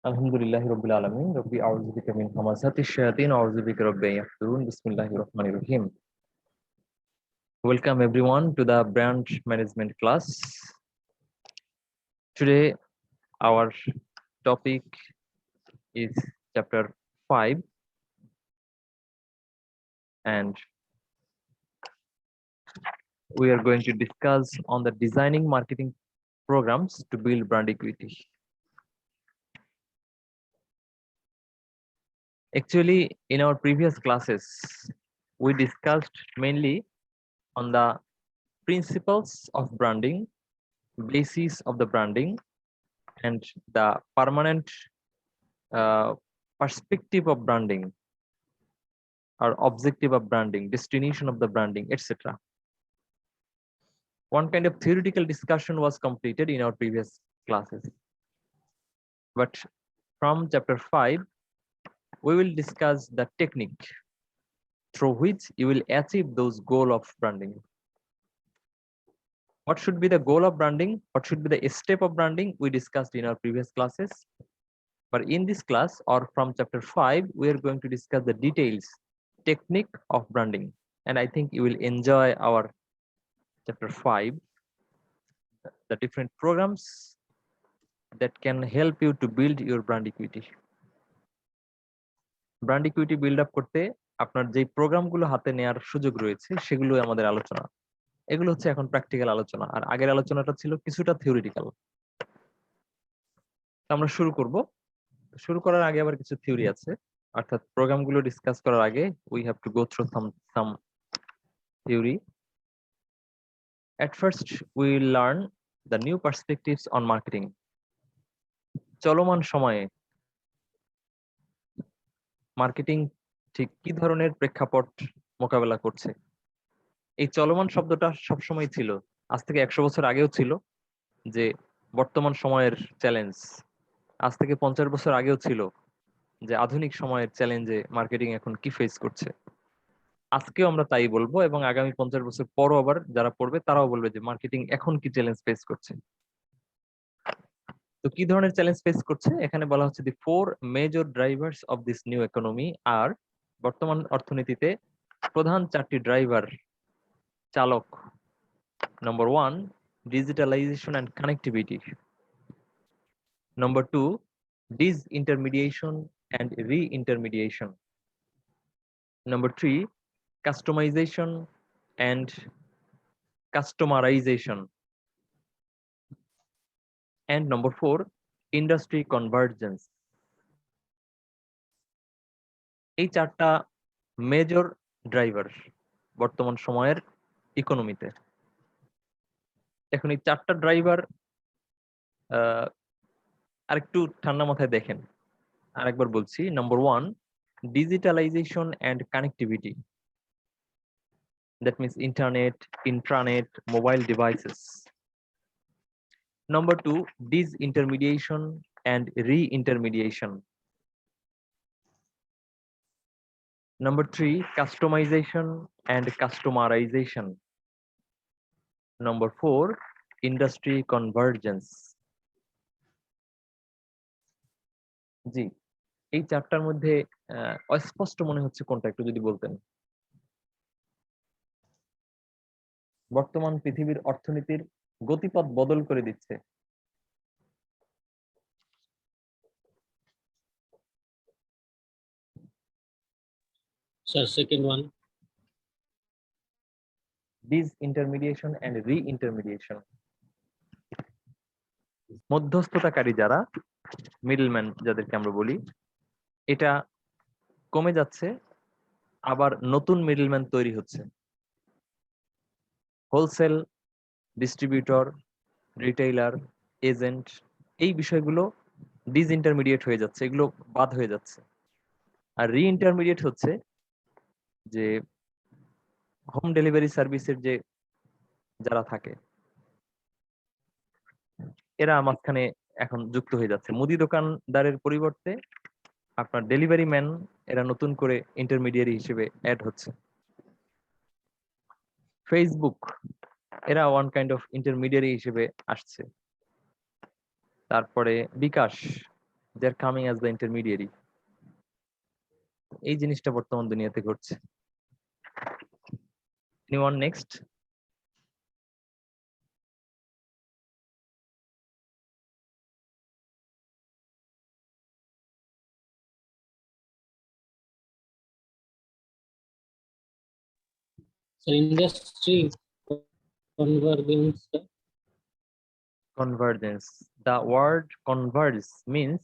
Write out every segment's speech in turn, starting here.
Alhamdulillahi Rabbil Alamin. Rabbi a'udhu bika min hamasati shayateen a'udhu bika rabbi an yahdurun. Bismillahir Rahmanir Rahim. Welcome everyone to the branch management class. Today our topic is chapter 5 and we are going to discuss on the designing marketing programs to build brand equity. Actually, in our previous classes, we discussed mainly on the principles of branding, basis of the branding, and the permanent perspective of branding or objective of branding, destination of the branding, etc. One kind of theoretical discussion was completed in our previous classes. But from chapter 5, we will discuss the technique through which you will achieve those goals of branding. What should be the goal of branding? What should be the step of branding? We discussed in our previous classes. But in this class or from chapter 5, we are going to discuss the details, technique of branding. And I think you will enjoy our chapter 5, the different programs that can help you to build your brand equity. Brand equity build up করতে আপনার যে প্রোগ্রামগুলো হাতে নেওয়ার সুযোগ রয়েছে সেগুলো আমাদের আলোচনা। এগুলো হচ্ছে এখন প্র্যাকটিক্যাল আলোচনা, আর আগের আলোচনাটা ছিল কিছুটা থিওরিটিক্যাল। আমরা শুরু করব। শুরু করার আগে আবার কিছু থিওরি আছে, অর্থাৎ প্রোগ্রামগুলো ডিসকাস করার আগে we have to go through some theory. At first we will learn the new perspectives on marketing. চলমান সময়ে মার্কেটিং ঠিক কি ধরনের প্রেক্ষাপট মোকাবেলা করছে। এই চলমান শব্দটা সবসময় ছিল, আজ থেকে 100 বছর আগেও ছিল যে বর্তমান সময়ের চ্যালেঞ্জ, আজ থেকে 50 বছর আগেও ছিল যে আধুনিক সময়ের চ্যালেঞ্জে মার্কেটিং এখন কি ফেস করছে। আজকেও আমরা তাই বলবো এবং আগামী 50 বছর পরও আবার যারা পড়বে তারাও বলবে যে মার্কেটিং এখন কি চ্যালেঞ্জ ফেস করছে। তো কি ধরনের চ্যালেঞ্জ ফেস করছে এখানে বলা হচ্ছে the 4 major drivers of this new economy আর বর্তমান অর্থনীতিতে প্রধান 4টি ড্রাইভার চালক। Number 1, digitalization and connectivity. Number 2, disintermediation and re-intermediation. Number 3, customization and customerization. And number 4, industry convergence. এই 4টা মেজর ড্রাইভার বর্তমান সময়ের ইকোনমিতে। এখন এই 4টা ড্রাইভার আরেকটু ঠান্ডা মাথায় দেখেন, আরেকবার বলছি। Number 1, digitalization and connectivity. That means internet, intranet, mobile devices. Number 2, disintermediation and re-intermediation. Number 3, customization and customerization. Number 4, industry convergence. জি, এই 4টার মধ্যে অস্পষ্ট মনে হচ্ছে কোনটা, একটু যদি বলতেন। বর্তমান পৃথিবীর অর্থনীতির গতিপথ বদল করে দিচ্ছে। Sir, second one. Disintermediation and re-intermediation. মধ্যস্থতাকারী যারা, মিডলম্যান যাদেরকে আমরা বলি, এটা কমে যাচ্ছে, আবার নতুন মিডলম্যান তৈরি হচ্ছে। হোলসেল, ডিস্ট্রিবিউটর, রিটেইলার, এজেন্ট, এই বিষয়গুলো ডিসইন্টারমিডিয়েট হয়ে যাচ্ছে, এগুলো বাদ হয়ে যাচ্ছে। আর রি-ইন্টারমিডিয়েট হচ্ছে যে হোম ডেলিভারি সার্ভিসের যে যারা থাকে এরা মাঝখানে এখন যুক্ত হয়ে যাচ্ছে। মুদি দোকানদারের পরিবর্তে আপনার ডেলিভারি ম্যান এরা নতুন করে ইন্টারমিডিয়ারি হিসেবে অ্যাড হচ্ছে। ফেসবুক এরা ওয়ান কাইন্ড অফ ইন্টারমিডিয়ারি হিসেবে আসছে। তারপরে বিকাশ, they are coming as the intermediary. এই জিনিসটা বর্তমান দুনিয়াতে ঘটছে। Anyone next? So industry convergence. Convergence. The word converge means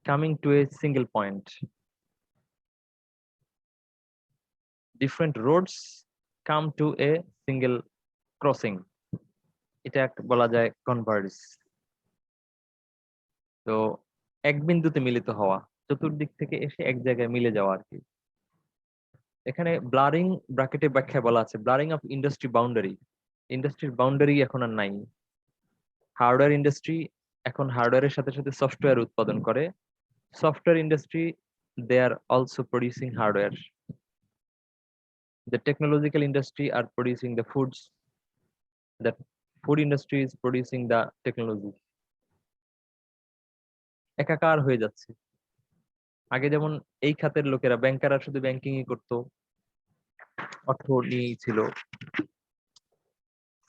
coming to a single point. Different roads come to a single crossing. এটা একটা বলা যায় কনভার্জ। তো এক বিন্দুতে মিলিত হওয়া, চতুর্দিক থেকে এসে এক জায়গায় মিলে যাওয়া আর কি। এখানে ব্লারিং ব্র্যাকেটে ব্যাখ্যায় বলা আছে ব্লারিং অফ ইন্ডাস্ট্রি বাউন্ডারি। ইন্ডাস্ট্রির বাউন্ডারি এখন আর নাই। হার্ডওয়্যার ইন্ডাস্ট্রি এখন হার্ডওয়্যারের সাথে সাথে সফটওয়্যার উৎপাদন করে। Software industry they are also producing hardware. The technological industry are producing the foods. The food industry is producing the technology. একাকার হয়ে যাচ্ছে। আগে যেমন এই খাতের লোকেরা ব্যাংকাররা শুধু ব্যাংকিংই করতো, অর্থ নিয়েই ছিল।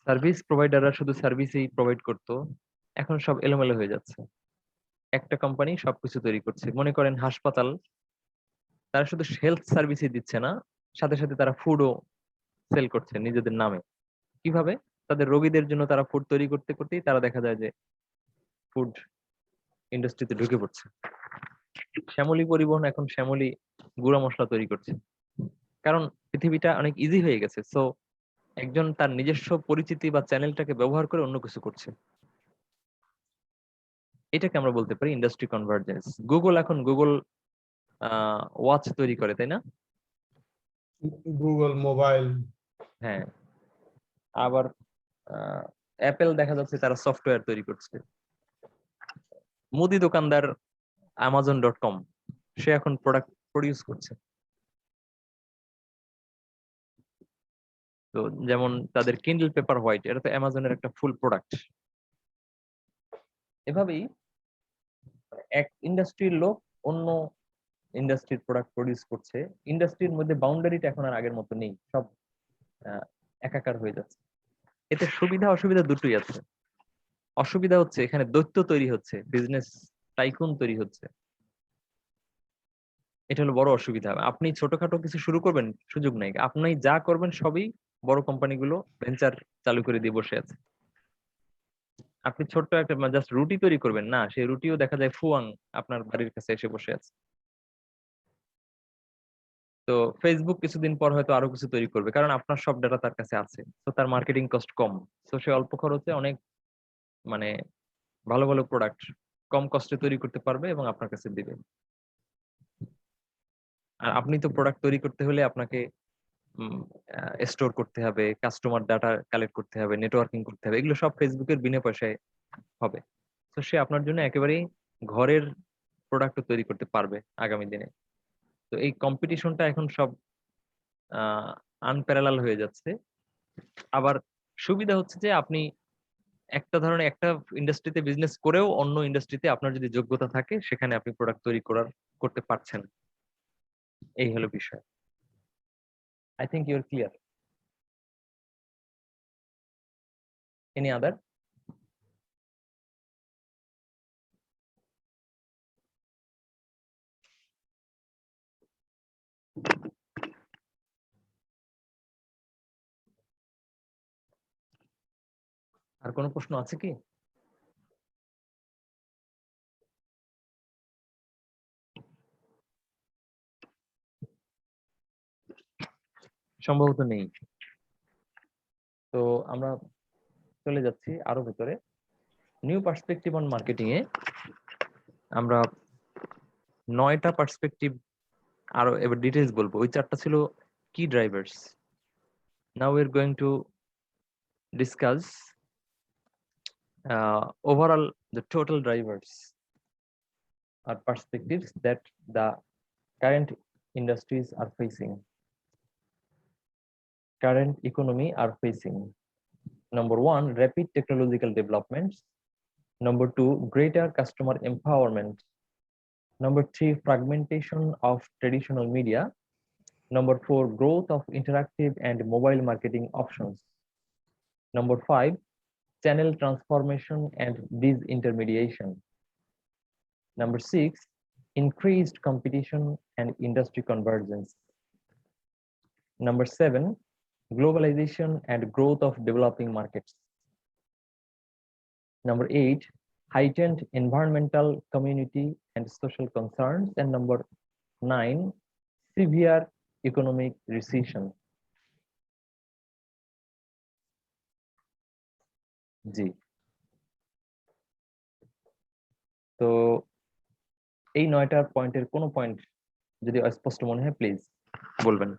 সার্ভিস প্রোভাইডাররা শুধু সার্ভিসই প্রোভাইড করতো। এখন সব এলোমেলো হয়ে যাচ্ছে। একটা কোম্পানি সবকিছু তৈরি করছে। মনে করেন হাসপাতাল, তারা শুধু হেলথ সার্ভিসই দিচ্ছে না, সাথে সাথে তারা ফুডও সেল করছে নিজেদের নামে। কিভাবে? তাদের রোগীদের জন্য তারা ফুড তৈরি করতে করতেই তারা দেখা যায় যে ফুড ইন্ডাস্ট্রিতে ঢুকে পড়ছে। শ্যামলী পরিবহন এখন শ্যামলী গুঁড়া মশলা তৈরি করছে, কারণ পৃথিবীটা অনেক ইজি হয়ে গেছে। সো একজন তার নিজস্ব পরিচিতি বা চ্যানেলটাকে ব্যবহার করে অন্য কিছু করছে। এটাকে আমরা বলতে পারি ইন্ডাস্ট্রি কনভার্জেন্স। গুগল এখন গুগল ওয়াচ তৈরি করে, তাই না? Google mobile. হ্যাঁ, আবার অ্যাপেল দেখা যাচ্ছে তারা সফটওয়্যার তৈরি করছে। মুদি দোকানদার Amazon.com সে এখন প্রোডাক্ট প্রডিউস করছে। তো যেমন তাদের কিন্ডল পেপার হোয়াইট, এটা তো অ্যামাজনের একটা ফুল প্রোডাক্ট। এভাবেই এক ইন্ডাস্ট্রির লোক অন্য ইন্ডাস্ট্রির প্রোডাক্ট প্রডিউস করছে। ইন্ডাস্ট্রির মধ্যে বাউন্ডারিটা এখন আর আগের মতো নেই, সব একাকার হয়ে যাচ্ছে। এতে সুবিধা অসুবিধা দুটোই আছে। অসুবিধা হচ্ছে এখানে দৈত্য তৈরি হচ্ছে, বিজনেস টাইকুন তৈরি হচ্ছে। এটা হলো বড় অসুবিধা। আপনি ছোটখাটো কিছু শুরু করবেন, সুযোগ নাই। আপনি যা করবেন সবই বড় কোম্পানিগুলো ভেঞ্চার চালু করে দিয়ে বসে আছে। আপনি ছোট্ট একটা জাস্ট রুটি তৈরি করবেন না, সেই রুটিও দেখা যায় ফুয়াং আপনার বাড়ির কাছে এসে বসে আছে। তো ফেসবুক কিছুদিন পর হয়তো আরো কিছু তৈরি করবে, কারণ আপনার সব ডাটা তার কাছে আছে। তো তার মার্কেটিং কস্ট কম, তো সে অল্প খরচে অনেক মানে ভালো ভালো প্রোডাক্ট কম কস্টে তৈরি করতে পারবে এবং আপনার কাছে দিবে। আর আপনি তো প্রোডাক্ট তৈরি করতে হলে আপনাকে স্টোর করতে হবে, কাস্টমার ডাটা কালেক্ট করতে হবে, নেটওয়ার্কিং করতে হবে, এগুলো সব ফেসবুকের বিনা পয়সায় হবে। তো সে আপনার জন্য একেবারেই ঘরের প্রোডাক্ট তৈরি করতে পারবে আগামী দিনে। তো এই কম্পিটিশনটা এখন সব আনপ্যারালাল হয়ে যাচ্ছে। আবার সুবিধা হচ্ছে যে আপনি একটা ধরনের একটা ইন্ডাস্ট্রিতে বিজনেস করেও অন্য ইন্ডাস্ট্রিতে আপনার যদি যোগ্যতা থাকে সেখানে আপনি প্রোডাক্ট তৈরি করতে পারছেন। এই হলো বিষয়। I think you're clear. Any other? আর কোনো প্রশ্ন আছে কি? সম্ভবত নেই। তো আমরা চলে যাচ্ছি আরো ভেতরে। নিউ পার্সপেক্টিভ অন মার্কেটিং এ আমরা 9টা পার্সপেক্টিভ আরো এবার ডিটেইলস বলবো। ওই 4টা ছিল কি drivers. Now we are going to discuss overall the total drivers or perspectives that the current industries are facing, current economy are facing. Number 1, rapid technological developments. Number 2, greater customer empowerment. Number 3, fragmentation of traditional media. Number 4, growth of interactive and mobile marketing options. Number 5, channel transformation and disintermediation. Number 6, increased competition and industry convergence. Number 7, globalization and growth of developing markets. Number 8, heightened environmental, community, and social concerns. And number 9, severe economic recession. জি, তো এই 9টা পয়েন্টের কোনো point যদি অস্পষ্ট মনে হয় please বলবেন।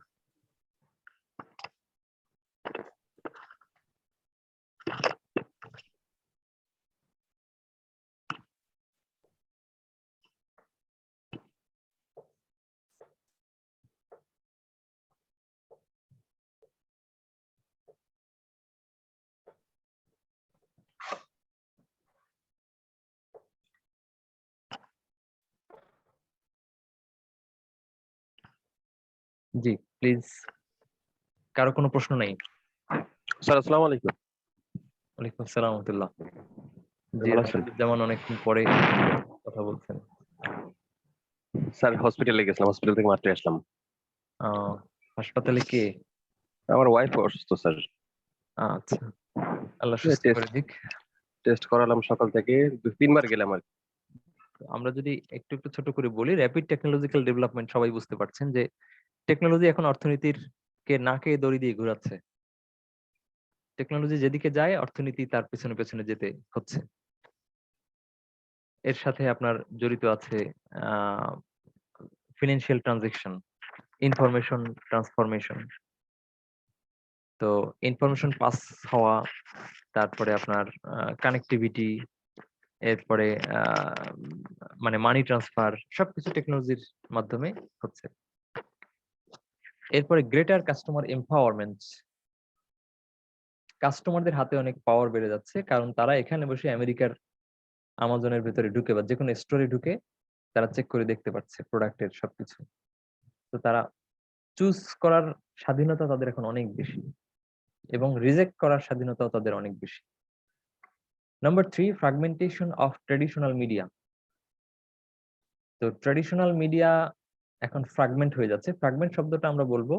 জি please, কারো কোনো প্রশ্ন নেই? স্যার আসসালামু আলাইকুম। ওয়ালাইকুম আসসালাম ওয়া রাহমাতুল্লাহ। জি ভালো আছেন? যেমন অনেকদিন পরে কথা বলছেন। স্যার হসপিটালে গেছিলাম, হসপিটাল থেকে মাত্র আসলাম। হাসপাতালে কে? আমার ওয়াইফ অসুস্থ স্যার। আচ্ছা, আল্লাহ সুস্থ করে দিক। টেস্ট করালাম সকাল থেকে, 2-3 বার গেলাম আর কি। আমরা যদি একটু একটু ছোট করে বলি, র্যাপিড টেকনোলজিক্যাল ডেভেলপমেন্ট, সবাই বুঝতে পারছেন যে টেকনোলজি এখন অর্থনীতির কে নাকে দড়ি দিয়ে ঘোরাচ্ছে। টেকনোলজি যেদিকে যায় অর্থনীতি তার পেছনে পেছনে যেতে হচ্ছে। এর সাথে আপনার জড়িত আছে ফিনান্সিয়াল ট্রানজেকশন, ইনফরমেশন ট্রান্সফরমেশন। তো ইনফরমেশন পাস হওয়া, তারপরে আপনার কানেক্টিভিটি, এরপরে মানে মানি ট্রান্সফার, সবকিছু টেকনোলজির মাধ্যমে হচ্ছে। এরপরে গ্রেটার কাস্টমার এম্পাওয়ারমেন্ট, কাস্টমারদের হাতে অনেক পাওয়ার বেড়ে যাচ্ছে, কারণ তারা এখানে বসে আমেরিকার আমাজনের ভেতরে ঢুকে বা যে কোনো স্টোরে ঢুকে তারা চেক করে দেখতে পাচ্ছে প্রোডাক্টের সবকিছু। তো তারা চুজ করার স্বাধীনতা তাদের এখন অনেক বেশি এবং রিজেক্ট করার স্বাধীনতাও তাদের অনেক বেশি। Number 3, fragmentation of traditional media. তো ট্র্যাডিশনাল মিডিয়া এখন ফ্র্যাগমেন্ট হয়ে যাচ্ছে। ফ্র্যাগমেন্ট শব্দটা আমরা বলবো,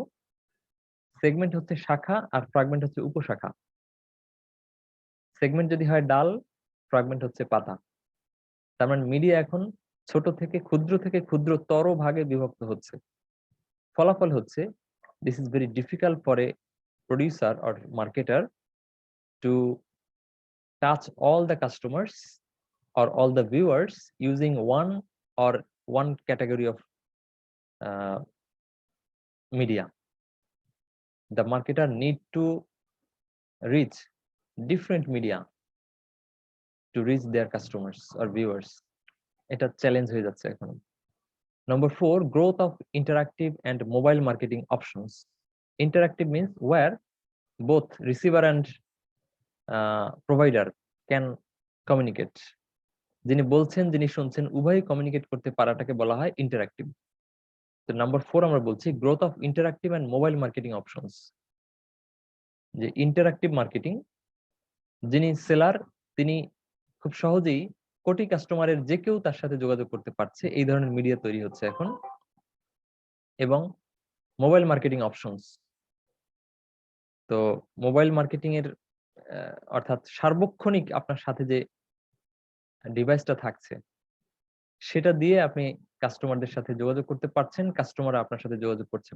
সেগমেন্ট হচ্ছে শাখা আর ফ্র্যাগমেন্ট হচ্ছে উপশাখা। সেগমেন্ট যদি হয় ডাল, ফ্র্যাগমেন্ট হচ্ছে পাতা। তার মানে মিডিয়া এখন ছোট থেকে ক্ষুদ্রতর ভাগে বিভক্ত হচ্ছে। ফলাফল হচ্ছে this is very difficult for a producer or marketer to touch all the customers or all the viewers using one category of media. The marketer need to reach different media to reach their customers or viewers. এটা challenge হয়ে যাচ্ছে এখন। Number 4, growth of interactive and mobile marketing options. Interactive means where both receiver and provider can communicate. যিনি বলছেন যিনি শুনছেন উভয়ই communicate করতে পারাটাকে বলা হয় ইন্টারঅ্যাক্টিভ। তো নাম্বার 4 আমরা বলছি growth of interactive and mobile marketing options. যে ইন্টারঅ্যাক্টিভ মার্কেটিং, যিনি সেলার তিনি খুব সহজেই কোটি কাস্টমারের যে কেউ তার সাথে যোগাযোগ করতে পারছে, এই ধরনের মিডিয়া তৈরি হচ্ছে এখন। এবং মোবাইল মার্কেটিং অপশনস, তো মোবাইল মার্কেটিং এর অর্থাৎ সার্বক্ষণিক আপনার সাথে যে ডিভাইসটা থাকছে সেটা দিয়ে আপনি কাস্টমারদের সাথে যোগাযোগ করতে পারছেন, কাস্টমার আপনার সাথে যোগাযোগ করতে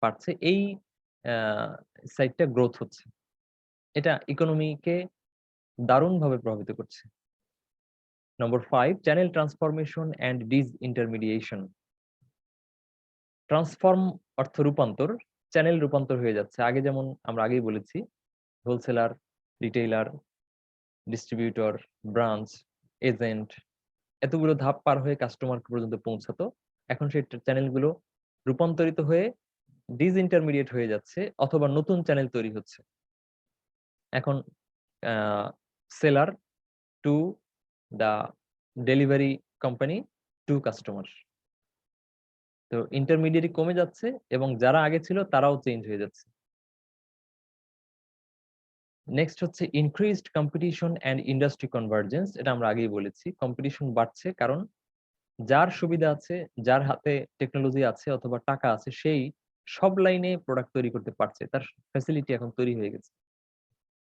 পারছে। এই সাইটটা গ্রোথ হচ্ছে, এটা ইকোনমিকে দারুণভাবে প্রভাবিত করছে। নম্বর 5, চ্যানেল ট্রান্সফরমেশন অ্যান্ড ডিসইন্টারমিডিয়েশন। ট্রান্সফর্ম অর্থ রূপান্তর, চ্যানেল রূপান্তর হয়ে যাচ্ছে। আগে যেমন আমরা আগেই বলেছি wholesaler, retailer, distributor, branch, agent, এতগুলো ধাপ পার হয়ে কাস্টমার পর্যন্ত পৌঁছাতো। এখন সেই চ্যানেলগুলো রূপান্তরিত হয়ে ডিসইন্টারমিডিয়েট হয়ে যাচ্ছে অথবা নতুন চ্যানেল তৈরি হচ্ছে। এখন seller to the delivery company to customer, তো ইন্টারমিডিয়েট কমে যাচ্ছে এবং যারা আগে ছিল তারাও চেঞ্জ হয়ে যাচ্ছে। নেক্সট হচ্ছে increased competition and industry convergence. এটা আমরা আগেই বলেছি, কম্পিটিশন বাড়ছে কারণ যার সুবিধা আছে, যার হাতে টেকনোলজি আছে অথবা টাকা আছে, সেই সব লাইনে প্রোডাক্ট তৈরি করতে পারছে, তার ফ্যাসিলিটি এখন তৈরি হয়ে গেছে,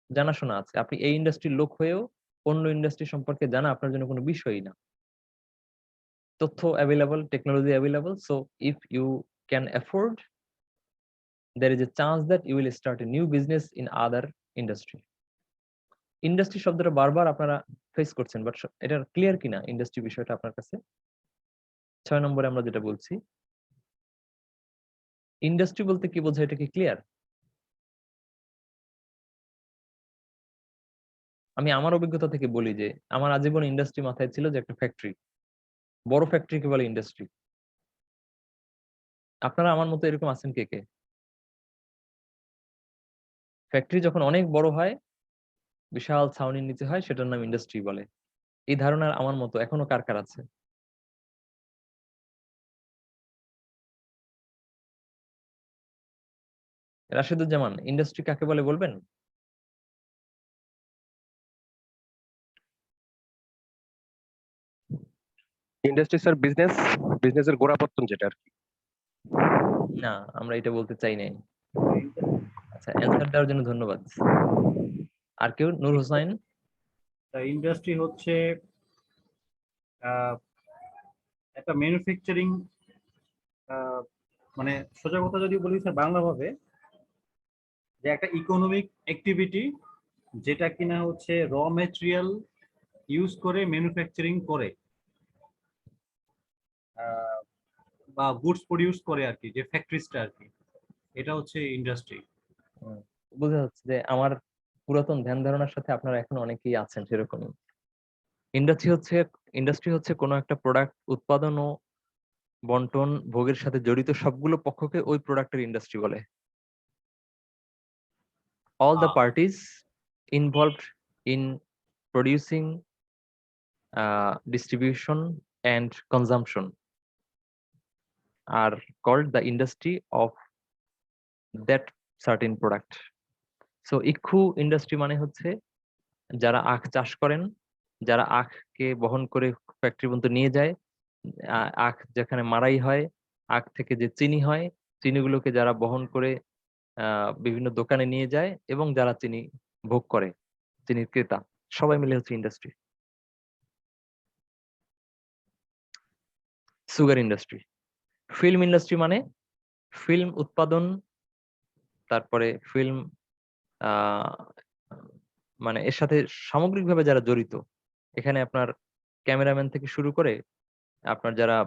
জানাশোনা আছে। আপনি এই ইন্ডাস্ট্রির লোক হয়েও অন্য ইন্ডাস্ট্রি সম্পর্কে জানা আপনার জন্য কোনো বিষয়ই না। তথ্য available, technology available, so if you can afford, there is a chance that you will start a new business in other industry. Industry শব্দটা বারবার আপনারা ফেস করছেন, বাট এটা ক্লিয়ার কিনা ইন্ডাস্ট্রি বিষয়টা আপনার কাছে? 6 নম্বরে আমরা যেটা বলছি, ইন্ডাস্ট্রি বলতে কি বোঝায়, এটা কি ক্লিয়ার? আমি আমার অভিজ্ঞতা থেকে বলি যে আমার আজীবন ইন্ডাস্ট্রি মাথায় ছিল যে একটা ফ্যাক্টরি, বড় ফ্যাক্টরিকে বলে ইন্ডাস্ট্রি। আপনারা আমার মতো এরকম আছেন কে কে? ফ্যাক্টরি যখন অনেক বড় হয়, বিশাল ছাউনির নিচে হয়, সেটার নাম ইন্ডাস্ট্রি বলে। এই ধারণা আমার মতো এখনো কার কার আছে? রাশেদুজ্জামান, ইন্ডাস্ট্রি কাকে বলে বলবেন? ইন্ডাস্ট্রি স্যার বিজনেসের গোড়াপত্তন যেটা আর কি। না, আমরা এটা বলতে চাই নাই। আচ্ছা, অ্যান্সার দেওয়ার জন্য ধন্যবাদ। আর কেউ? নূর হোসাইন। ইন্ডাস্ট্রি হচ্ছে একটা ম্যানুফ্যাকচারিং, মানে সোজা কথা যদি বলি স্যার বাংলাভাবে, যে একটা ইকোনমিক অ্যাক্টিভিটি যেটা কিনা হচ্ছে র ম্যাটেরিয়াল ইউজ করে ম্যানুফ্যাকচারিং করে বা গুডস প্রডিউস করে আর কি, যে ফ্যাক্টরিজটা আর কি, এটা হচ্ছে ইন্ডাস্ট্রি। বোঝা যাচ্ছে যে আমার পুরাতন ধ্যান ধারণার সাথে আপনারা এখন অনেকেই আছেন সেরকমই। ইন্ডাস্ট্রি হচ্ছে কোনো একটা প্রোডাক্ট উৎপাদন ও বন্টন ভোগের সাথে জড়িত সবগুলো পক্ষকে ওই প্রোডাক্টের ইন্ডাস্ট্রি বলে। All the parties involved in producing, distribution and consumption are called the industry of that certain product. So ইক্ষু ইন্ডাস্ট্রি মানে হচ্ছে যারা আখ চাষ করেন, যারা আখকে বহন করে ফ্যাক্টরি পর্যন্ত নিয়ে যায়, আখ যেখানে মাড়াই হয়, আখ থেকে যে চিনি হয়, চিনিগুলোকে যারা বহন করে বিভিন্ন দোকানে নিয়ে যায় এবং যারা চিনি ভোগ করে, চিনির ক্রেতা, সবাই মিলে হচ্ছে industry. Sugar industry. Film industry মানে ফিল্ম উৎপাদন, তারপরে ফিল্ম মানে এর সাথে সামগ্রিকভাবে যারা জড়িত, এখানে আপনার ক্যামেরাম্যান থেকে শুরু করে আপনার যারা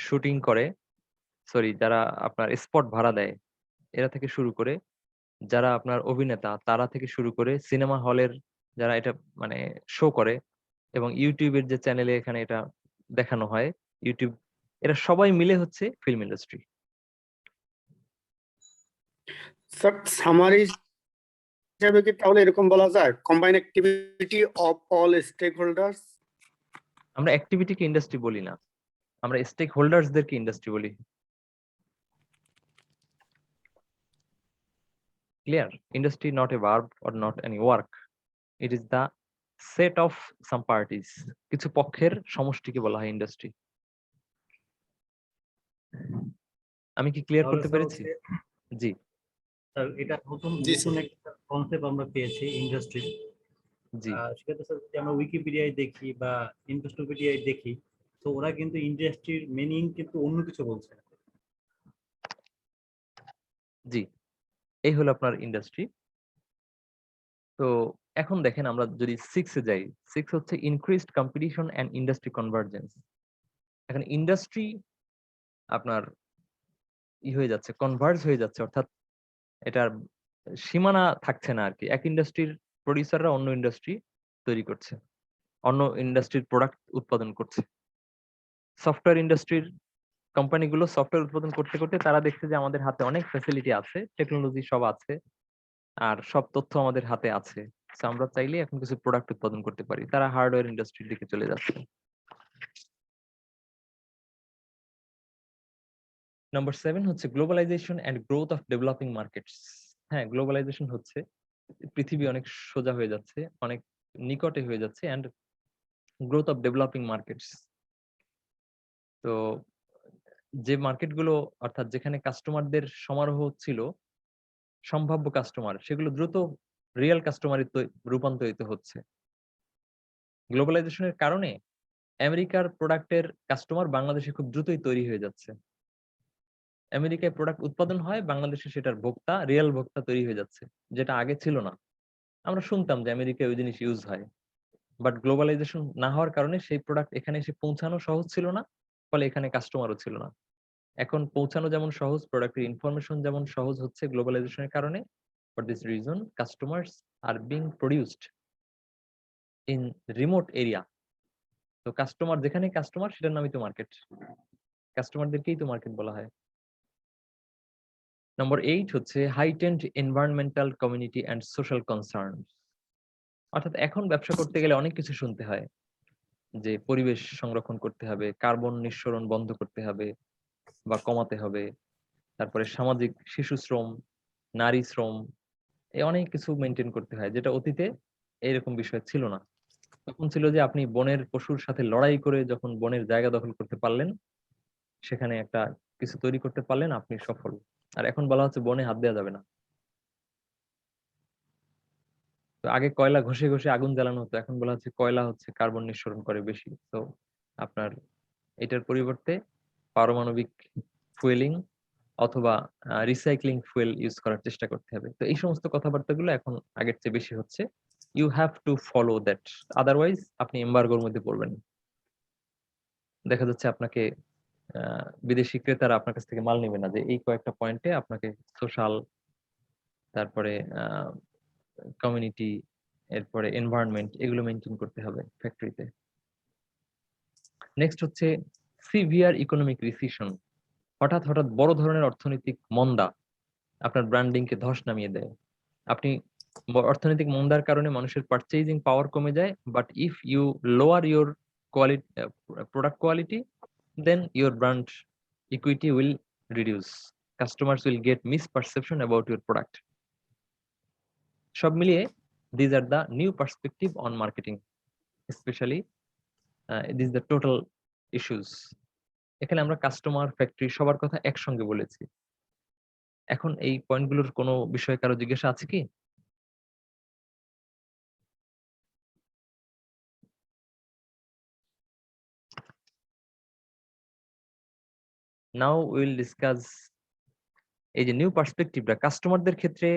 শুটিং করে, সরি যারা আপনার স্পট ভাড়া দেয় এরা থেকে শুরু করে, যারা আপনার অভিনেতা তারা থেকে শুরু করে সিনেমা হলের যারা এটা মানে শো করে, এবং ইউটিউবের যে চ্যানেলে এখানে এটা দেখানো হয়, ইউটিউব, এরা সবাই মিলে হচ্ছে ফিল্ম ইন্ডাস্ট্রি। স্যার সামারি হিসাবে কি তাহলে এরকম বলা যায়, combine activity of all stake holders? আমরা অ্যাক্টিভিটিকে ইন্ডাস্ট্রি বলি না, আমরা স্টেক হোল্ডার্সদেরকে ইন্ডাস্ট্রি বলি। Clear? Industry not a verb or not any work. It is the set of some parties. কিছু পক্ষের সমষ্টিকে বলা হয় ইন্ডাস্ট্রি। আমি কি ক্লিয়ার করতে পেরেছি? জি স্যার এটা নতুন একটা কনসেপ্ট আমরা পেয়েছি ইন্ডাস্ট্রি। জি সেটা স্যার যদি আমরা উইকিপিডিয়ায় দেখি বা ইনভেস্টোপিডিয়ায় দেখি, তো ওরা কিন্তু ইন্ডাস্ট্রির মিনিং কিন্তু অন্য কিছু বলছে। জি, এই হলো আপনার ইন্ডাস্ট্রি। তো এখন দেখেন আমরা যদি 6 এ যাই, 6 হচ্ছে increased competition and industry convergence. এখন ইন্ডাস্ট্রি আপনার হয়ে যাচ্ছে, কনভার্জ হয়ে যাচ্ছে, অর্থাৎ এটার সীমানা থাকছে না আর কি। এক ইন্ডাস্ট্রির প্রডিউসাররা অন্য ইন্ডাস্ট্রি তৈরি করছে, অন্য ইন্ডাস্ট্রির প্রোডাক্ট উৎপাদন করছে। সফটওয়্যার ইন্ডাস্ট্রির কোম্পানিগুলো সফটওয়্যার উৎপাদন করতে করতে তারা দেখছে যে আমাদের হাতে অনেক ফ্যাসিলিটি আছে, টেকনোলজি সব আছে, আর সব তথ্য আমাদের হাতে আছে, আমরা চাইলে এখন কিছু প্রোডাক্ট উৎপাদন করতে পারি। তারা হার্ডওয়্যার ইন্ডাস্ট্রির দিকে চলে যাচ্ছে। নাম্বার 7 হচ্ছে globalisation and growth of developing markets. হ্যাঁ, গ্লোবালাইজেশন হচ্ছে পৃথিবী অনেক সোজা হয়ে যাচ্ছে, অনেক নিকটে হয়ে যাচ্ছে, and growth of developing markets. তো যে মার্কেটগুলো অর্থাৎ যেখানে কাস্টমারদের সমারোহ ছিল, সম্ভাব্য কাস্টমার, সেগুলো দ্রুত রিয়েল কাস্টমারে রূপান্তরিত হচ্ছে। গ্লোবালাইজেশনের কারণে আমেরিকার প্রোডাক্টের কাস্টমার বাংলাদেশে খুব দ্রুতই তৈরি হয়ে যাচ্ছে। আমেরিকায় প্রোডাক্ট উৎপাদন হয়, বাংলাদেশে সেটার ভোক্তা, রিয়েল ভোক্তা তৈরি হয়ে যাচ্ছে, যেটা আগে ছিল না। আমরা শুনতাম যে আমেরিকায় ওই জিনিস ইউজ হয়, বাট গ্লোবালাইজেশন না হওয়ার কারণে সেই প্রোডাক্ট এখানে এসে পৌঁছানো সহজ ছিল না, ফলে এখানে কাস্টমারও ছিল না। এখন পৌঁছানো যেমন সহজ, প্রোডাক্টের ইনফরমেশন যেমন সহজ হচ্ছে গ্লোবালাইজেশনের কারণে। For this reason customers are being produced in remote area. তো কাস্টমার যেখানে কাস্টমার, সেটার নামই তো মার্কেট, কাস্টমারদেরকেই তো মার্কেট বলা হয়। নম্বর 8 হচ্ছে heightened environmental community and social concern. অর্থাৎ এখন ব্যবসা করতে গেলে অনেক কিছু শুনতে হয়, যে পরিবেশ সংরক্ষণ করতে হবে, কার্বন নিঃসরণ বন্ধ করতে হবে বা কমাতে হবে, তারপরে সামাজিক শিশু শ্রম, নারী শ্রম, এই অনেক কিছু মেনটেন করতে হয়, যেটা অতীতে এইরকম বিষয় ছিল না। তখন ছিল যে আপনি বনের পশুর সাথে লড়াই করে যখন বনের জায়গা দখল করতে পারলেন, সেখানে একটা কিছু তৈরি করতে পারলেন, আপনি সফল। আর এখন বলা হচ্ছে বনে হাত দেওয়া যাবে না। তো আগে কয়লা ঘষে ঘষে আগুন জ্বালানো হতো, এখন বলা হচ্ছে কয়লা হচ্ছে কার্বন নিঃসরণ করে বেশি। তো আপনার এটার পরিবর্তে পারমাণবিক ফুয়েলিং অথবা রিসাইক্লিং ফুয়েল ইউজ করার চেষ্টা করতে হবে। তো এই সমস্ত কথাবার্তাগুলো এখন আগের চেয়ে বেশি হচ্ছে। You have to follow that, otherwise আপনি এমবার্গোর মধ্যে পড়বেন। দেখা যাচ্ছে আপনাকে বিদেশি ক্রেতারা আপনার কাছ থেকে মাল নেবে না, যে এই কয়েকটা পয়েন্টে আপনাকে সোশ্যাল, তারপরে কমিউনিটি, এরপরে এনভায়রনমেন্ট, এগুলো মেনটেন করতে হবে ফ্যাক্টরিতে। নেক্সট হচ্ছে সিভিয়ার ইকোনমিক রিসিশন। হঠাৎ হঠাৎ বড় ধরনের অর্থনৈতিক মন্দা আপনার ব্র্যান্ডিং কে ধস নামিয়ে দেয়। আপনি অর্থনৈতিক মন্দার কারণে মানুষের পারচেজিং পাওয়ার কমে যায়, but if you lower your quality, product quality, then your brand equity will reduce. Customers will get misperception about your product. সব মিলিয়ে these are the new perspective on marketing, especially this is the total issues. এখানে আমরা customer, factory সবার কথা একসঙ্গে বলেছি। এখন এই পয়েন্টগুলোর কোনো বিষয়ে কারো জিজ্ঞাসা আছে কি? Now we will discuss এই যে নিউ পার্সপেক্টিভটা কাস্টমারদের ক্ষেত্রে,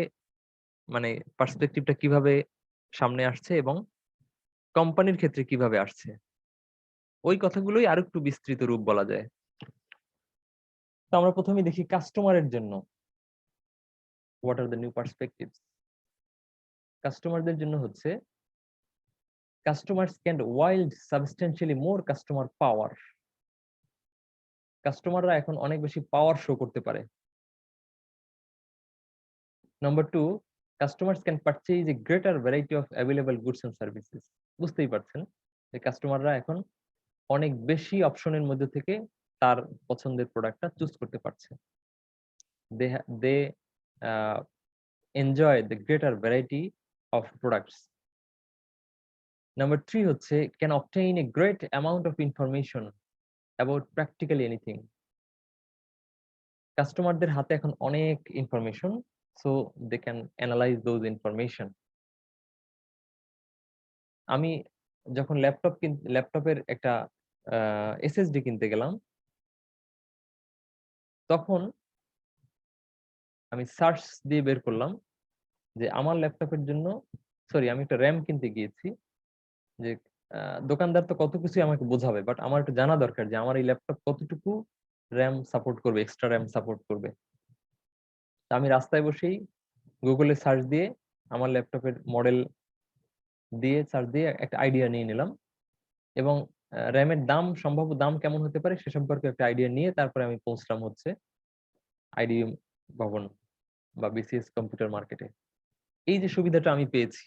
মানে পার্সপেক্টিভটা কিভাবে সামনে আসছে এবং কোম্পানির ক্ষেত্রে কিভাবে আসছে, ওই কথাগুলোই আরো একটু বিস্তৃত রূপ বলা যায়। তো আমরা প্রথমে দেখি কাস্টমারের জন্য what are the new perspectives. কাস্টমারদের জন্য হচ্ছে customers can wield substantially more customer power. কাস্টমাররা এখন অনেক বেশি পাওয়ার শো করতে পারে। Number 2, customers can purchase a greater variety of available goods and services. বুঝতেই পারছেন যে কাস্টমাররা এখন অনেক বেশি অপশনের মধ্যে থেকে তার পছন্দের প্রোডাক্টটা চুজ করতে পারছে। they enjoy the greater variety of products. Number 3 হচ্ছে can obtain a great amount of information about practically anything. কাস্টমারদের হাতে এখন অনেক information, so they can analyze those information. আমি যখন ল্যাপটপের একটা এসএসডি কিনতে গেলাম, তখন আমি সার্চ দিয়ে বের করলাম যে আমার ল্যাপটপের জন্য, সরি আমি একটা র্যাম কিনতে গিয়েছি, যে দোকানদার তো কত কিছু আমাকে বোঝাবে, বাট আমার একটু জানা দরকার যে আমার এই ল্যাপটপ কতটুকু র্যাম সাপোর্ট করবে, এক্সট্রা র্যাম সাপোর্ট করবে। তা আমি রাস্তায় বসেই গুগলে সার্চ দিয়ে আমার ল্যাপটপের মডেল দিয়ে সার্চ দিয়ে একটা আইডিয়া নিয়ে নিলাম, এবং র্যামের দাম, সম্ভাব্য দাম কেমন হতে পারে সে সম্পর্কে একটা আইডিয়া নিয়ে তারপরে আমি পৌঁছলাম হচ্ছে আইডিএম ভবন বা বিসিএস কম্পিউটার মার্কেটে। এই যে সুবিধাটা আমি পেয়েছি,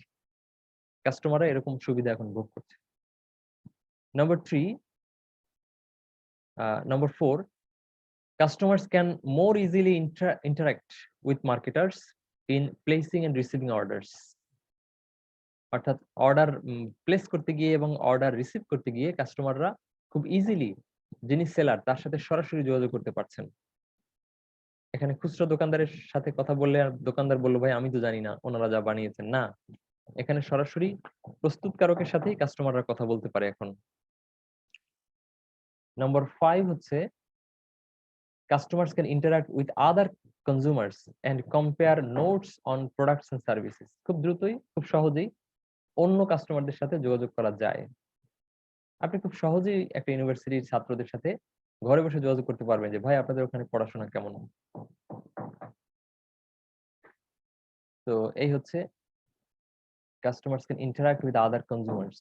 কাস্টমাররা এরকম সুবিধা এখন ভোগ করছে। Number 4, Customers can more easily interact with marketers in placing and receiving orders. অর্থাৎ অর্ডার প্লেস করতে গিয়ে এবং অর্ডার রিসিভ করতে গিয়ে কাস্টমাররা খুব ইজিলি যিনি সেলার তার সাথে সরাসরি যোগাযোগ করতে পারছেন। এখানে খুচরা দোকানদারের সাথে কথা বললে আর দোকানদার বললো ভাই আমি তো জানি না ওনারা যা বানিয়েছেন, না, এখানে সরাসরি প্রস্তুতকারকের সাথেই কাস্টমাররা কথা বলতে পারে এখন। নাম্বার 5 হচ্ছে customers can interact with other consumers and compare notes on products and services. খুব দ্রুতই খুব সহজেই অন্য কাস্টমারদের সাথে যোগাযোগ করা যায়। আপনি খুব সহজেই একটা ইউনিভার্সিটির ছাত্রদের সাথে ঘরে বসে যোগাযোগ করতে পারবেন যে ভাই আপনাদের ওখানে পড়াশোনা কেমন। তো এই হচ্ছে customers can interact with other consumers।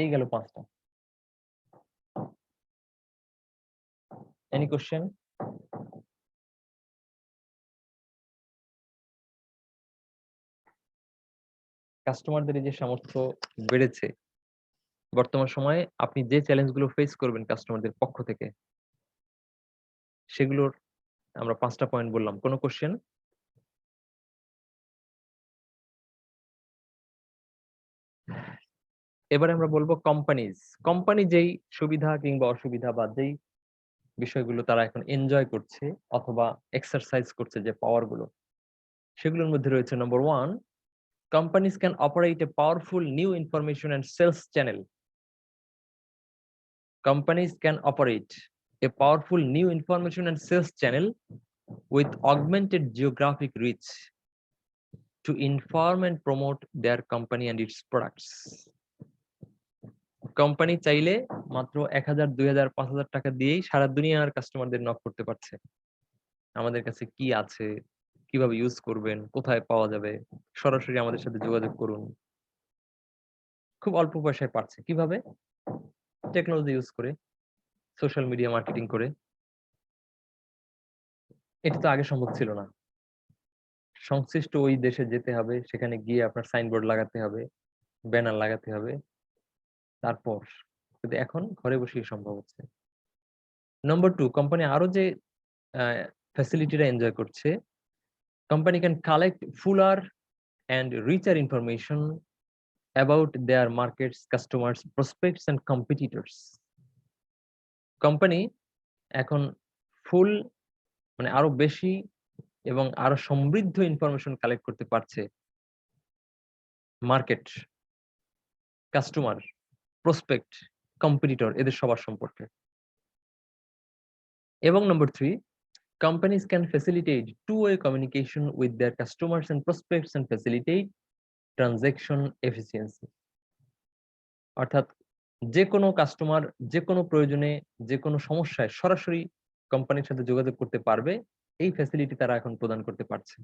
এই গেল 5টা। Any question? কাস্টমারদের এই যে সামর্থ্য বেড়েছে বর্তমান সময়ে, আপনি যে চ্যালেঞ্জগুলো ফেস করবেন কাস্টমারদের পক্ষ থেকে সেগুলোর আমরা 5টা পয়েন্ট বললাম। কোনো কোশ্চেন? এবারে আমরা বলবো কোম্পানিজ। কোম্পানি যেই সুবিধা কিংবা অসুবিধা বা যেই বিষয়গুলো তারা এখন এনজয় করছে অথবা এক্সারসাইজ করছে যে পাওয়ার গুলো, সেগুলোর মধ্যে রয়েছে number 1, companies can operate a powerful new information and sales channel. Companies can operate a powerful new information and sales channel with augmented geographic reach to inform and promote their company and its products. Company চাইলে মাত্র 1000, 2000, 5000 টাকা দিয়েই সারা দুনিয়ার কাস্টমারদের knock করতে পারছে। আমাদের কাছে কি আছে, কিভাবে ইউজ করবেন, কোথায় পাওয়া যাবে, সরাসরি আমাদের সাথে যোগাযোগ করুন। খুব অল্প পয়সায় পারছে। কিভাবে? টেকনোলজি ইউজ করে, সোশ্যাল মিডিয়া মার্কেটিং করে। এটা তো আগে সম্ভব ছিল না। সংশ্লিষ্ট ওই দেশে যেতে হবে, সেখানে গিয়ে আপনার সাইনবোর্ড লাগাতে হবে, ব্যানার লাগাতে হবে, তারপর। কিন্তু এখন ঘরে বসেই সম্ভব হচ্ছে। নাম্বার 2, কোম্পানি আরো যে ফ্যাসিলিটিটা এনজয় করছে, company can collect fuller and richer information about their markets, customers, prospects and competitors. Company এখন ফুল মানে আরো বেশি এবং আরো সমৃদ্ধ ইনফরমেশন কালেক্ট করতে পারছে মার্কেট, কাস্টমার, প্রসপেক্ট, কম্পিটিটর এদের সবার সম্পর্কে। এবং number 3, companies can facilitate two-way communication with their customers and prospects and facilitate transaction efficiency. অর্থাৎ যে কোনো কাস্টমার যে কোনো প্রয়োজনে যে কোনো সমস্যায় সরাসরি কোম্পানির সাথে যোগাযোগ করতে পারবে, এই ফ্যাসিলিটি তারা এখন প্রদান করতে পারছে।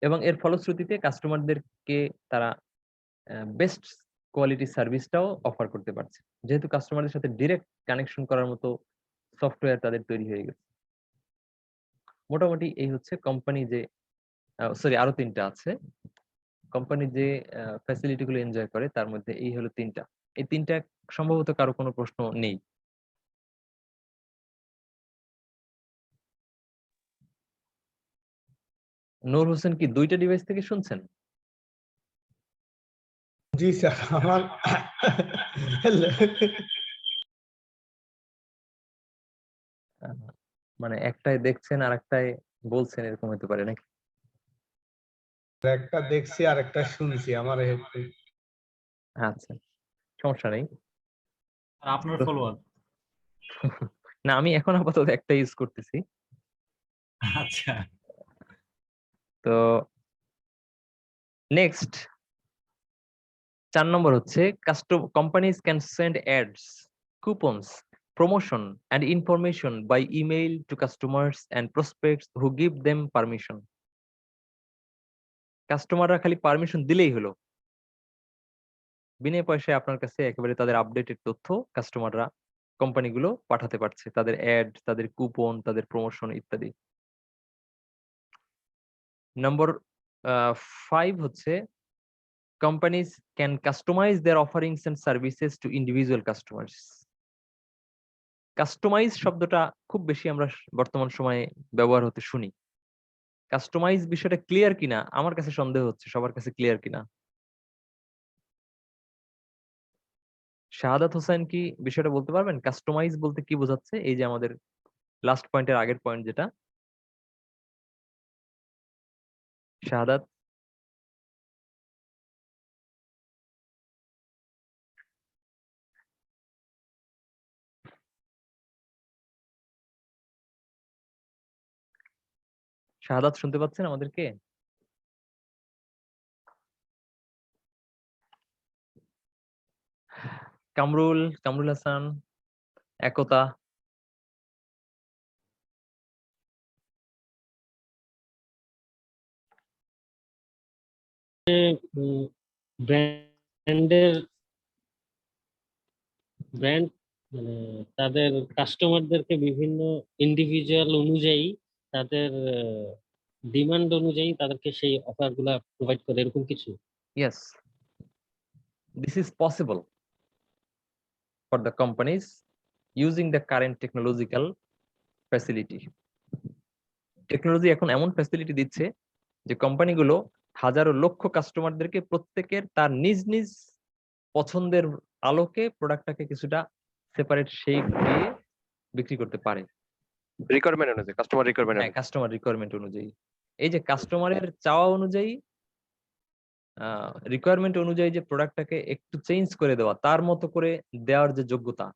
এবং এর ফলশ্রুতিতে কাস্টমারদেরকে তারা বেস্ট কোয়ালিটি সার্ভিসটাও অফার করতে পারছে, যেহেতু কাস্টমারদের সাথে ডিরেক্ট কানেকশন করার মতো সফটওয়্যার তাদের তৈরি হয়ে গেছে। মোটামুটি এই হচ্ছে কোম্পানি যে আরো 3টা আছে। কোম্পানি যে ফ্যাসিলিটি গুলো এনজয় করে তার মধ্যে এই হলো 3টা। এই 3টা সম্ভবত কারো কোনো প্রশ্ন নেই। নূর হোসেন কি 2টা ডিভাইস থেকে শুনছেন? জি স্যার, আমার মানে একটাই দেখছেন আর একটাই বলছেন, এরকম হতে পারে নাকি? একটা দেখছি আর একটা শুনছি আমার আচ্ছা, সমস্যা নেই। আর আপনার ফলোয়ার? না, আমি এখন আপাতত একটা ইউজ করতেছি। আচ্ছা, তো নেক্সট 4 নম্বর হচ্ছে companies can send ads, coupons, promotion and information by email to customers and prospects who give them permission. কাস্টমাররা খালি পারমিশন দিলেই হলো, বিনা পয়সায় আপনার কাছে একেবারে তাদের আপডেটেড তথ্য কাস্টমাররা কোম্পানিগুলো পাঠাতে পারছে, তাদের অ্যাড, তাদের কুপন, তাদের প্রমোশন ইত্যাদি। নম্বর 5 হচ্ছে companies can customize their offerings and services to individual customers. Customise শব্দটা খুব বেশি আমরা বর্তমান সময়ে ব্যবহার হতে শুনি। কাস্টমাইজ বিষয়টা ক্লিয়ার কিনা আমার কাছে সন্দেহ হচ্ছে, সবার কাছে ক্লিয়ার কিনা। শাহাদাত হোসেন কি বিষয়টা বলতে পারবেন? কাস্টমাইজ বলতে কি বোঝাচ্ছে? এই যে আমাদের লাস্ট পয়েন্টের আগের পয়েন্ট যেটা। শাহাদাত? শাহাদাত শুনতে পাচ্ছেন আমাদেরকে? কামরুল হাসান, একতা? ব্র্যান্ডের ব্র্যান্ড মানে তাদের কাস্টমারদেরকে বিভিন্ন ইন্ডিভিজুয়াল অনুযায়ী তাদের ডিমান্ড অনুযায়ী তাদেরকে সেই অফার গুলা প্রোভাইড করে, এরকম কিছু। Yes, this is possible for the companies using the current technological facility. Technology এখন এমন ফ্যাসিলিটি দিচ্ছে যে কোম্পানিগুলো হাজারো লক্ষ কাস্টমারদেরকে প্রত্যেকের তার নিজ নিজ পছন্দের আলোকে প্রোডাক্টটাকে কিছুটা সেপারেট শেপ দিয়ে বিক্রি করতে পারে। রিকোয়ারমেন্ট অনুযায়ী, কাস্টমার রিকোয়ারমেন্ট হ্যাঁ, কাস্টমার রিকোয়ারমেন্ট অনুযায়ী। এই যে কাস্টমারের চাওয়া অনুযায়ী, রিকোয়ারমেন্ট অনুযায়ী যে প্রোডাক্টটাকে একটু চেঞ্জ করে দেওয়া, তার মতো করে দেওয়ার যে যোগ্যতা,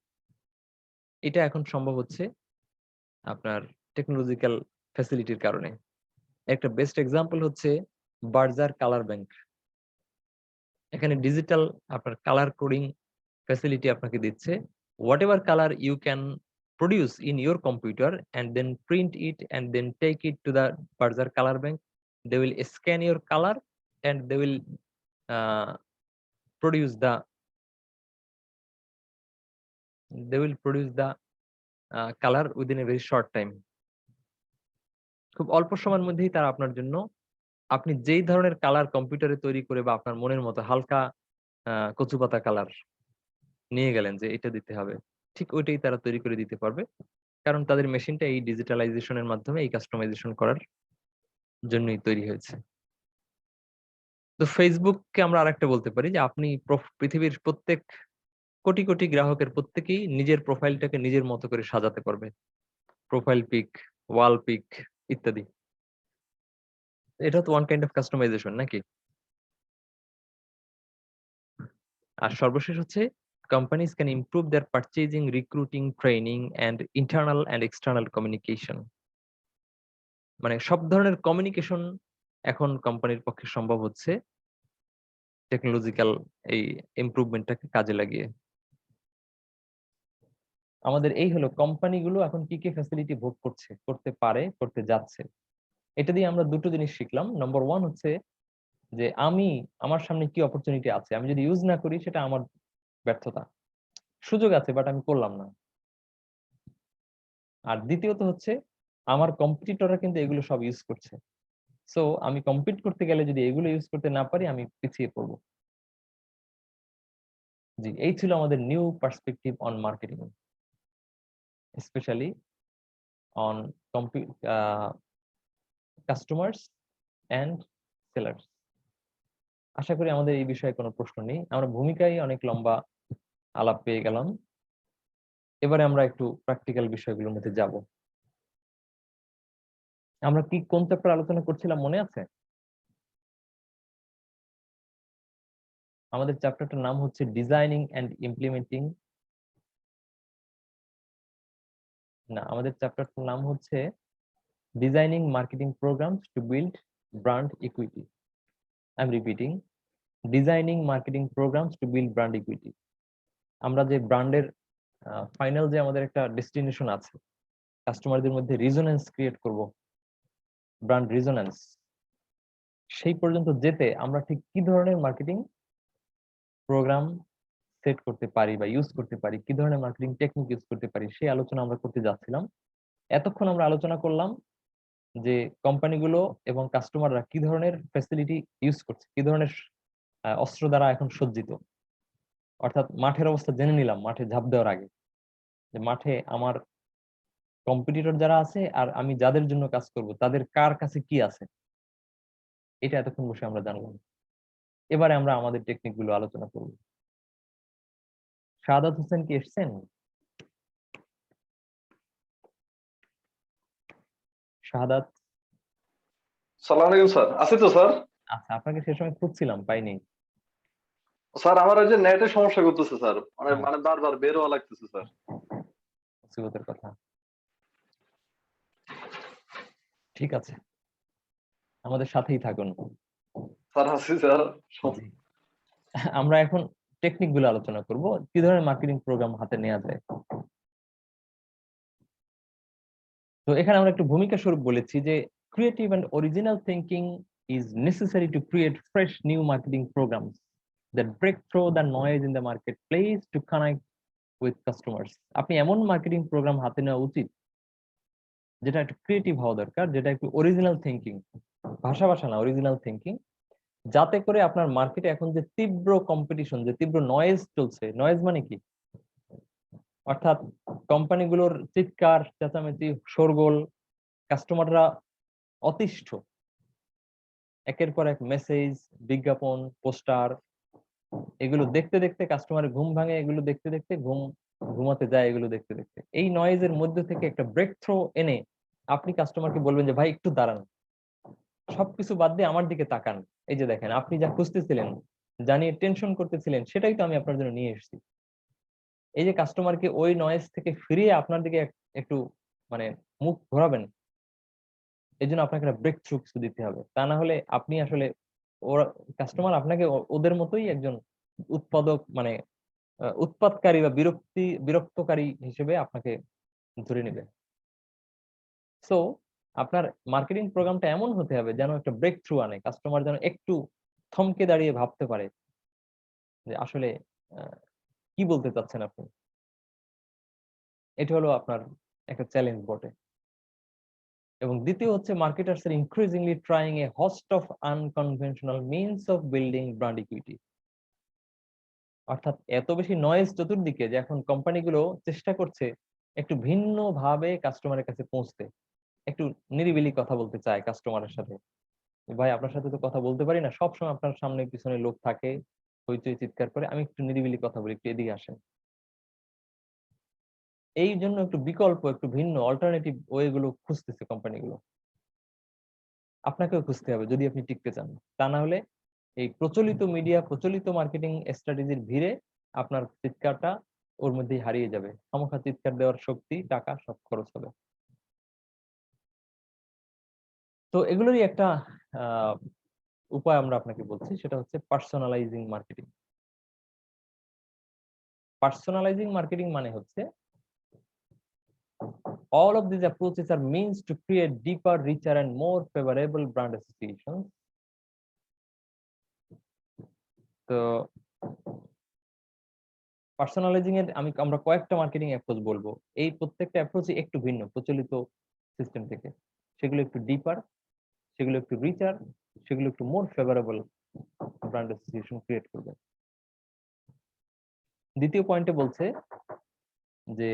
এটা এখন সম্ভব হচ্ছে আপনার টেকনোলজিক্যাল ফ্যাসিলিটির কারণে। একটা বেস্ট এক্সাম্পল হচ্ছে বার্জার কালার ব্যাংক। এখানে ডিজিটাল আপনার কালার কোডিং ফ্যাসিলিটি আপনাকে দিচ্ছে। whatever color you can produce in your computer and then print it and then take it to the Barzar color bank. They will scan your color and they will uh, produce the color within a very short time. খুব অল্প সময়ের মধ্যেই তারা আপনার জন্য আপনি যেই ধরনের কালার কম্পিউটারে তৈরি করে বা আপনার মনের মতো হালকা কচুপাতা কালার নিয়ে গেলেন যে এটা দিতে হবে, ঠিক ওইটাই তারা তৈরি করে দিতে পারবে, কারণ তাদের মেশিনটা এই ডিজিটালাইজেশনের মাধ্যমে এই কাস্টমাইজেশন করার জন্যই তৈরি হয়েছে। তো ফেসবুককে আমরা আরেকটা বলতে পারি যে আপনি পৃথিবীর প্রত্যেক কোটি কোটি গ্রাহকের প্রত্যেকেই নিজের প্রোফাইলটাকে নিজের মতো করে সাজাতে পারবে, প্রোফাইল পিক, ওয়াল পিক ইত্যাদি। এটা তো ওয়ান কাইন্ড অফ কাস্টমাইজেশন নাকি? আর সর্বশেষ হচ্ছে companies can improve their purchasing, recruiting, training and internal and external communication. মানে সব ধরনের কমিউনিকেশন এখন কোম্পানির পক্ষে সম্ভব হচ্ছে টেকনোলজিক্যাল এই ইমপ্রুভমেন্টটাকে কাজে লাগিয়ে। আমাদের এই হলো কোম্পানিগুলো এখন কি কি ফ্যাসিলিটি ভোগ করছে, করতে পারে, করতে যাচ্ছে। এটা দিয়ে আমরা দুটো জিনিস শিখলাম। নাম্বার ওয়ান হচ্ছে যে আমার সামনে কি অপরচুনিটি আছে, আমি যদি ইউজ না করি সেটা আমার ব্যর্থতা। সুযোগ আছে বাট আমি করলাম না। আর দ্বিতীয়ত হচ্ছে আমার কম্পিটিটররা কিন্তু এগুলো সব ইউজ করছে, সো আমি কম্পিট করতে গেলে যদি এগুলো ইউজ করতে না পারি আমি পিছিয়ে পড়বো। জি, এই ছিল আমাদের new perspective on marketing, specially on customers and sellers. আশা করি আমাদের এই বিষয়ে কোনো প্রশ্ন নেই। আমরা ভূমিকায় অনেক লম্বা আলাপ পেয়ে গেলাম। এবারে আমরা একটু প্র্যাকটিক্যাল বিষয়গুলোর মধ্যে যাব। আমরা কি কোন চ্যাপ্টার আলোচনা করছিলাম মনে আছে? আমাদের চ্যাপ্টারটার নাম হচ্ছে ডিজাইনিং এন্ড ইমপ্লিমেন্টিং। না, আমাদের চ্যাপ্টারটার নাম হচ্ছে designing marketing programs to build brand equity. I am repeating, designing marketing programs to build brand equity. আমরা যে ব্র্যান্ডের ফাইনাল যে আমাদের একটা ডেস্টিনেশন আছে, কাস্টমারদের মধ্যে রিজোনেন্স ক্রিয়েট করব, ব্র্যান্ড রিজোনেন্স, সেই পর্যন্ত যেতে আমরা ঠিক কি ধরনের মার্কেটিং প্রোগ্রাম সেট করতে পারি বা ইউজ করতে পারি, কি ধরনের মার্কেটিং টেকনিক ইউজ করতে পারি, সেই আলোচনা আমরা করতে যাচ্ছিলাম। এতক্ষণ আমরা আলোচনা করলাম যে কোম্পানিগুলো এবং কাস্টমাররা কি ধরনের ফ্যাসিলিটি ইউজ করছে, কি ধরনের অস্ত্র দ্বারা এখন সজ্জিত, অর্থাৎ মাঠের অবস্থা জেনে নিলাম মাঠে ঝাঁপ দেওয়ার আগে। যে মাঠে আমার কম্পিটিটর যারা আছে আর আমি যাদের জন্য কাজ করব তাদের কার কাছে কি আছে, এটা এতক্ষণ বসে আমরা জানলাম। এবারে আমরা আমাদের টেকনিক গুলো আলোচনা করব। শাহাদাত হোসেন কি এসছেন? শাহাদাত, সালাম আলাইকুম স্যার, আছি তো স্যার। আচ্ছা, আপনাকে সে সময় খুঁজছিলাম, পাইনি। স্যার আমার ওই যে নেটের সমস্যা করতেছে স্যার, মানে ও, মানে বারবার বের হওয়া লাগতেছে স্যার। মুসিবতের কথা। ঠিক আছে, আমাদের সাথেই থাকুন। স্যার আছি স্যার। জি। আমরা এখন টেকনিক গুলো আলোচনা করব, কি ধরনের মার্কেটিং প্রোগ্রাম হাতে নেওয়া যায়। তো এখানে আমরা একটু ভূমিকা স্বরূপ বলেছি যে creative and original thinking is necessary to create fresh new marketing programmes that break through the noise in the market place to connect with customers. আপনি এমন মার্কেটিং প্রোগ্রাম হাতে নেওয়া উচিত যেটা একটু ক্রিয়েটিভ হওয়া দরকার, যেটা একটু অরিজিনাল থিঙ্কিং, ভাষা না, অরিজিনাল থিঙ্কিং, যাতে করে আপনার মার্কেটে এখন যে তীব্র কম্পিটিশন, যে তীব্র নয়েজ চলছে, নয়েজ মানে কি, অর্থাৎ কোম্পানিগুলোর চিৎকার চেঁচামেচি, শোরগোল, কাস্টমাররা অতিষ্ঠ, একের পর এক মেসেজ, বিজ্ঞাপন, পোস্টার, এগুলো দেখতে দেখতে কাস্টমারের ঘুম ভাঙে, এগুলো দেখতে দেখতে ঘুমাতে যায়, এগুলো দেখতে দেখতে। এই নয়েজের মধ্যে থেকে একটা ব্রেক থ্রো এনে আপনি কাস্টমারকে বলবেন যে ভাই একটু দাঁড়ান, সবকিছু বাদ দিয়ে আমার দিকে তাকান, এই যে দেখেন আপনি যা খুঁজতেছিলেন, জানিয়ে টেনশন করতেছিলেন, সেটাই তো আমি আপনার জন্য নিয়ে এসেছি। এই যে কাস্টমারকে ওই নয়েজ থেকে ফিরিয়ে আপনার দিকে একটু মানে মুখ ঘোরাবেন, এই জন্য আপনাকে একটা ব্রেক থ্রু কিছু দিতে হবে। তা না হলে আপনি আসলে ওরা, কাস্টমার আপনাকে ওদের মতোই একজন উৎপাদক মানে উৎপাদকারী বা বিরক্তকারী হিসেবে আপনাকে ধরে নেবে। সো আপনার মার্কেটিং প্রোগ্রামটা এমন হতে হবে যেন একটা ব্রেক থ্রু আনে, কাস্টমার যেন একটু থমকে দাঁড়িয়ে ভাবতে পারে যে আসলে আহ, কি বলতে চাচ্ছেন আপনি। এটা হলো আপনার একটা চ্যালেঞ্জ বটে। এবং দ্বিতীয় হচ্ছে marketers are increasingly trying A host of unconventional means of building brand equity. অর্থাৎ এত বেশি নয়েজ চতুর্দিকে যে এখন কোম্পানিগুলো চেষ্টা করছে একটু ভিন্ন ভাবে কাস্টমারের কাছে পৌঁছতে, একটু নিরিবিলি কথা বলতে চায় কাস্টমারের সাথে। ভাই আপনার সাথে তো কথা বলতে পারি না, সবসময় আপনার সামনে পিছনে লোক থাকে, হইচই চিৎকার করে, আমি একটু নিরিবিলি কথা বলি, একটু এদিকে আসেন। এই জন্য একটু বিকল্প, একটু ভিন্ন অল্টারনেটিভ ওয়ে গুলো খুঁজতেছে কোম্পানিগুলো। আপনাকেও খুঁজতে হবে যদি আপনি টিকতে চান। তা না হলে এই প্রচলিত মিডিয়া, প্রচলিত মার্কেটিং স্ট্র্যাটেজির ভিড়ে আপনার চিৎকারটা ওর মধ্যেই হারিয়ে যাবে। খামোখা চিৎকার দেওয়ার শক্তি, টাকা সব খরচ হবে। তো এগুলোরই একটা উপায় আমরা আপনাকে বলছি, সেটা হচ্ছে পার্সোনালাইজিং মার্কেটিং। পার্সোনালাইজিং মার্কেটিং মানে হচ্ছে all of these approaches are means to create deeper, richer and more favorable brand associations. তো পার্সোনালাইজিং এর আমরা কয়েকটা মার্কেটিং অ্যাপ্রোচ বলবো। এই প্রত্যেকটা অ্যাপ্রোচই একটু ভিন্ন প্রচলিত সিস্টেম থেকে। সেগুলো একটু ডিপার, সেগুলো একটু রিচার, সেগুলো একটু মোর ফেভারেবল ব্র্যান্ড অ্যাসোসিয়েশন ক্রিয়েট করবে। দ্বিতীয় পয়েন্টে বলছে যে